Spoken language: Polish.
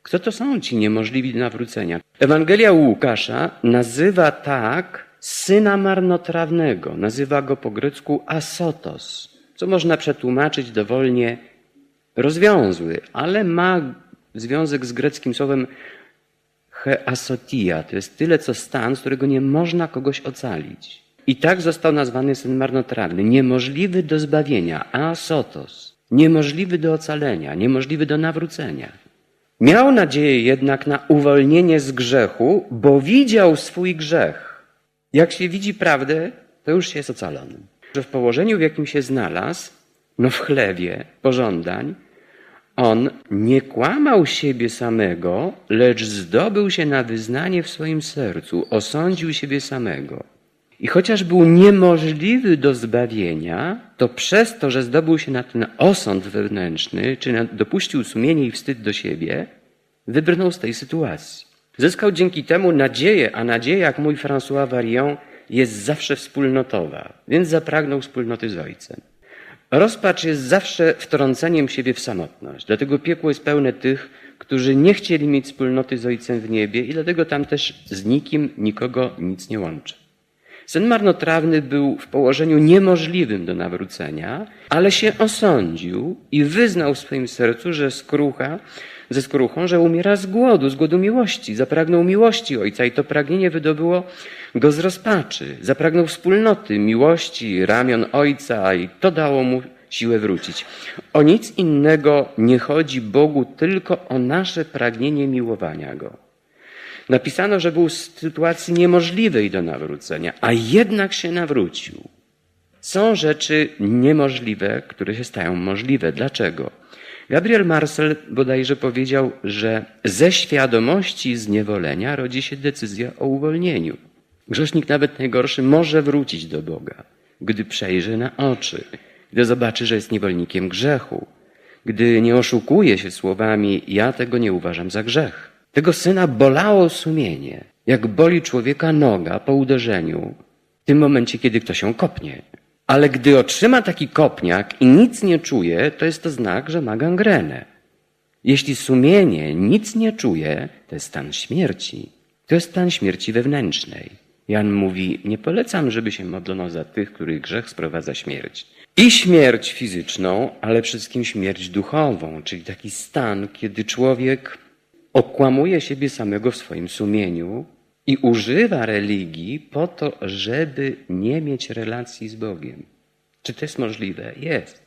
Kto to są ci niemożliwi do nawrócenia? Ewangelia Łukasza nazywa tak syna marnotrawnego. Nazywa go po grecku asotos, co można przetłumaczyć dowolnie rozwiązły, ale ma związek z greckim słowem asotia. To jest tyle co stan, z którego nie można kogoś ocalić. I tak został nazwany syn marnotrawny. Niemożliwy do zbawienia, asotos. Niemożliwy do ocalenia, niemożliwy do nawrócenia. Miał nadzieję jednak na uwolnienie z grzechu, bo widział swój grzech. Jak się widzi prawdę, to już się jest ocalonym. Że w położeniu, w jakim się znalazł, w chlewie pożądań, on nie kłamał siebie samego, lecz zdobył się na wyznanie w swoim sercu, osądził siebie samego. I chociaż był niemożliwy do zbawienia, to przez to, że zdobył się na ten osąd wewnętrzny, czy dopuścił sumienie i wstyd do siebie, wybrnął z tej sytuacji. Zyskał dzięki temu nadzieję, a nadzieja, jak mówi François Vallon, jest zawsze wspólnotowa, więc zapragnął wspólnoty z Ojcem. Rozpacz jest zawsze wtrąceniem siebie w samotność. Dlatego piekło jest pełne tych, którzy nie chcieli mieć wspólnoty z Ojcem w niebie i dlatego tam też z nikim, nikogo nic nie łączy. Syn marnotrawny był w położeniu niemożliwym do nawrócenia, ale się osądził i wyznał w swoim sercu, że ze skruchą, że umiera z głodu miłości. Zapragnął miłości Ojca i to pragnienie wydobyło go z rozpaczy. Zapragnął wspólnoty, miłości, ramion Ojca i to dało mu siłę wrócić. O nic innego nie chodzi Bogu, tylko o nasze pragnienie miłowania Go. Napisano, że był w sytuacji niemożliwej do nawrócenia, a jednak się nawrócił. Są rzeczy niemożliwe, które się stają możliwe. Dlaczego? Gabriel Marcel bodajże powiedział, że ze świadomości zniewolenia rodzi się decyzja o uwolnieniu. Grzesznik nawet najgorszy może wrócić do Boga, gdy przejrzy na oczy, gdy zobaczy, że jest niewolnikiem grzechu, gdy nie oszukuje się słowami ja tego nie uważam za grzech. Tego syna bolało sumienie, jak boli człowieka noga po uderzeniu, w tym momencie, kiedy ktoś ją kopnie. Ale gdy otrzyma taki kopniak i nic nie czuje, to jest to znak, że ma gangrenę. Jeśli sumienie nic nie czuje, to jest stan śmierci. To jest stan śmierci wewnętrznej. Jan mówi, nie polecam, żeby się modlono za tych, których grzech sprowadza śmierć. I śmierć fizyczną, ale przede wszystkim śmierć duchową, czyli taki stan, kiedy człowiek okłamuje siebie samego w swoim sumieniu i używa religii po to, żeby nie mieć relacji z Bogiem. Czy to jest możliwe? Jest.